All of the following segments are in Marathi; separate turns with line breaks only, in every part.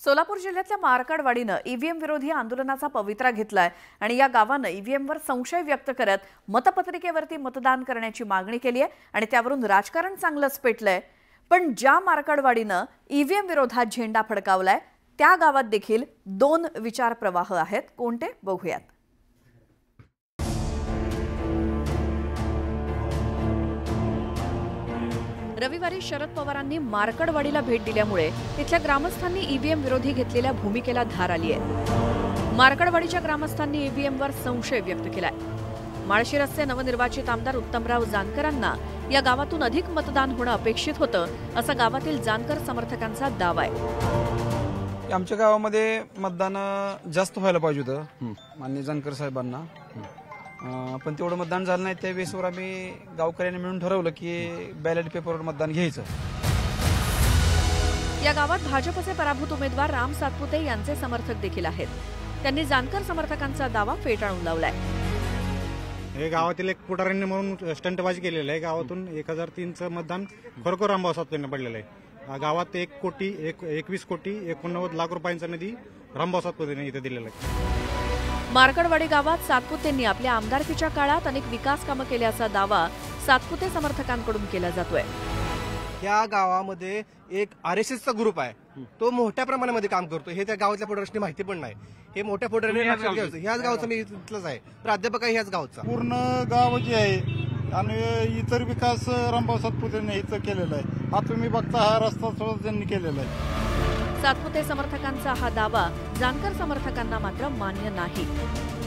सोलापूर जिल्ह्यातल्या मारकडवाडीनं ईव्हीएम विरोधी आंदोलनाचा पवित्रा घेतलाय आणि या गावानं ईव्हीएमवर संशय व्यक्त करत मतपत्रिकेवरती मतदान करण्याची मागणी केली आहे आणि त्यावरून राजकारण चांगलंच पेटलंय। पण ज्या मारकडवाडीनं ईव्हीएम विरोधात झेंडा फडकावलाय त्या गावात देखील दोन विचार प्रवाह आहेत। कोणते बघूयात। रविवारी शरद पवारांनी मारकडवाडीला भेट दिल्यामुळे तिथल्या ग्रामस्थांनी ईव्हीएम विरोधी घेतलेल्या भूमिकेला धार आली आहे। मारकडवाडीच्या ग्रामस्थांनी ईव्हीएमवर संशय व्यक्त केलाय। माळशिरसचे नवनिर्वाचित आमदार उत्तमराव जानकरांना या गावातून अधिक मतदान होणं अपेक्षित होतं, असा गावातील जानकर समर्थकांचा दावा आहे।
आमच्या गावामध्ये मतदान जास्त व्हायला पाहिजे होतं माननीय जानकर साहेबांना, पण तेवढं मतदान झालं नाही। त्यावेळेसवर आम्ही गावकऱ्यांनी मिळून ठरवलं की बॅलेट पेपरवर मतदान घ्यायचं।
या गावात भाजपचे पराभूत उमेदवार राम सातपुते यांचे समर्थक देखील आहेत। त्यांनी जानकर समर्थकांचा दावा फेटाळून लावलाय।
हे गावातील एक पुढाऱ्यांनी म्हणून स्टंटबाजी केलेलं आहे। गावातून 1003चं मतदान खरोखर रामभाऊ सातपुतेंना पडलेलं आहे। गावात 21 कोटी 89 लाख रुपयांचा निधी रामभाऊ सातपुतेंनी इथे दिलेला आहे।
मारकडवाडी गावात सातपुतेंनी आपल्या आमदारकीच्या काळात अनेक विकास कामं केल्याचा दावा सातपुते समर्थकांकडून केला जातोय।
या गावामध्ये एक आरएसएसचा ग्रुप आहे, तो मोठ्या प्रमाणामध्ये काम करतो। हे त्या गावातल्या पुढाऱ्यांनी माहिती पण नाही। हे मोठ्या पुढाऱ्यांनी लक्षात घ्यायचं। ह्याच गावचा मी इथलाच आहे, प्राध्यापक आहे ह्याच गावचा।
पूर्ण गाव जे आहे आणि इतर विकास रामभाऊ सातपुतेंनी इथं केलेला आहे। हा तुम्ही बघता, हा रस्ता सुद्धा त्यांनी केलेला आहे।
सातपुते समर्थकांचा हा दावा जानकर समर्थकांना मात्र मान्य नाही।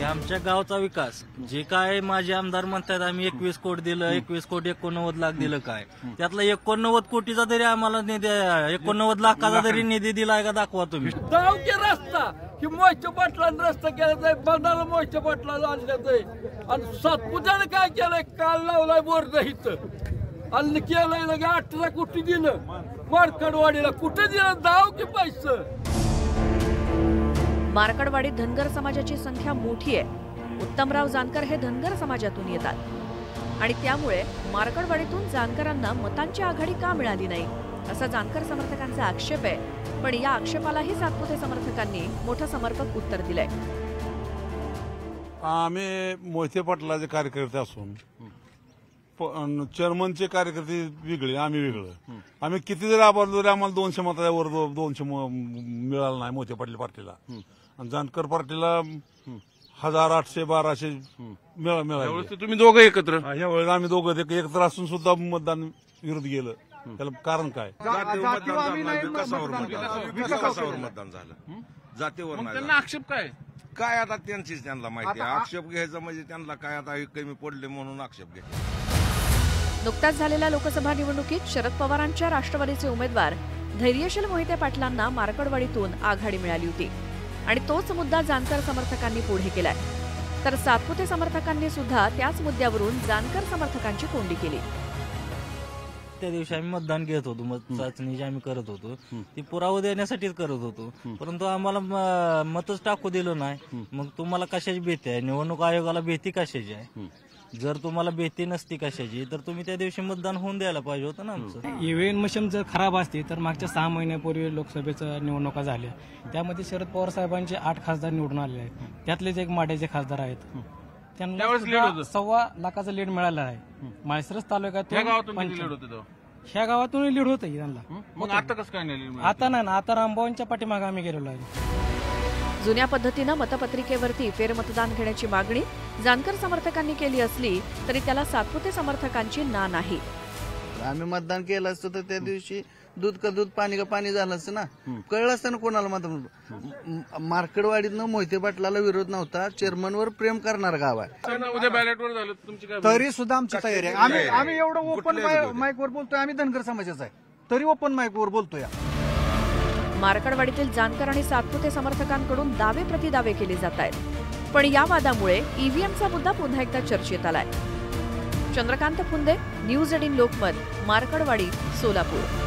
आमच्या गावचा विकास जे काय माझे आमदार म्हणतात आम्ही 21 कोटी दिलं, 21 कोटी 89 लाख दिलं, काय त्यातला 89 कोटीचा तरी आम्हाला निधी, 89 लाखाचा तरी निधी दिलाय का दाखवा तुम्ही।
गावचे रस्ता की मोहिते पाटलांनी रस्ता केला, बंडाला मोहिते पाटलाला आणल्याचं, आणि सातपुत्याने काय केलंय, काल लावलाय बोर्ड इथं आणि केलंय लगे 18 कोटी दिलं मारकडवाडीला। कुठे दिलं दाव की पैसे?
मारकडवाडीत धनगर समाजाची संख्या मोठी आहे। उत्तमराव जानकर हे धनगर समाजातून येतात आणि त्यामुळे मारकडवाडीतून जानकरांना मतांची आघाडी का मिळाली नाही, असा जानकर समर्थकांचा आक्षेप आहे। पण या आक्षेपालाही सातपुते समर्थकांनी मोठं समर्पक उत्तर दिलंय।
आम्ही मोहिते पाटलाचे कार्यकर्ते असून चेअरमनचे कार्यकर्ते वेगळे, आम्ही वेगळं। आम्ही किती जरी आभारलो तरी आम्हाला 200 मतावर 200 मिळालं नाही मोहिते पाटील पार्टीला, आणि जानकर पार्टीला 1800-1200 मिळाले।
तुम्ही दोघं एकत्र,
यावेळेस आम्ही दोघं एकत्र असून सुद्धा मतदान विरोध गेलं। त्याला कारण काय?
विकासावर मतदान झालं, जातीवर
त्यांना आक्षेप
काय आता त्यांचीच त्यांना माहिती आहे। आक्षेप घ्यायचा म्हणजे त्यांना काय आता कमी पडले म्हणून आक्षेप घ्यायचा।
नुकत्याच झालेल्या लोकसभा निवडणुकीत शरद पवारांच्या राष्ट्रवादीचे उमेदवार धैर्यशील मोहिते पाटलांना मारकडवाडीतून आघाडी मिळाली होती आणि तोच मुद्दा जानकर समर्थकांनी पुढे केलाय। तर सातपुते समर्थकांनी सुद्धा त्याच मुद्द्यावरून जानकर समर्थकांची कोंडी केली।
त्या दिवशी आम्ही मतदान घेत होतो, मत चाचणी जी आम्ही करत होतो ती पुरावा देण्यासाठीच करत होतो, परंतु आम्हाला मतच टाकू दिलं नाही। मग तुम्हाला कशाची भीती आहे? निवडणूक आयोगाला भीती कशाची आहे? जर तुम्हाला भीती नसती कशाची तर तुम्ही त्या दिवशी मतदान होऊन द्यायला पाहिजे होतं ना आमचं।
ईव्हीएम मशीन जर खराब असती तर मागच्या 6 महिन्यापूर्वी लोकसभेच्या निवडणुका झाल्या, त्यामध्ये शरद पवार साहेबांचे 8 खासदार निवडून आले आहेत। त्यातलेच एक माड्याचे खासदार आहेत, त्यांना 1.25 लाखाचा लीड मिळाला आहे। माळशिरस तालुक्यात ह्या गावातून लीड होतं त्यांना।
मग आता कसं काय नाही?
आता नाही ना, आता रामभाऊंच्या पाठीमागे आम्ही गेलेलो आहे।
जुन्या पद्धतीनं मतपत्रिकेवरती फेरमतदान घेण्याची मागणी जानकर समर्थकांनी केली असली तरी त्याला सातपुते समर्थकांची ना नाही।
आम्ही मतदान केलं असतं तर त्या दिवशी दूध का दूध पाणी का पाणी झालं असतं ना, कळलं असतं ना कोणाला मतदान। मारकडवाडीतनं मोहिते पाटलाला विरोध नव्हता, चेअरमनवर प्रेम करणार गाव आहे।
उद्या बॅलेटवर झालं तुमची काय?
तरी सुद्धा आमची तयारी आहे। आम्ही एवढं ओपन माईकवर बोलतोय, आम्ही धनगर समाजाचा आहे तरी ओपन माईकवर बोलतोय।
मारकडवाडीतील जानकर आणि सातपुते समर्थकांकडून दावे प्रतिदावे केले जात आहेत, पण या वादामुळे ईव्हीएमचा मुद्दा पुन्हा एकदा चर्चेत आलाय। चंद्रकांत फुंदे, न्यूज 18 लोकमत, मारकडवाडी, सोलापूर।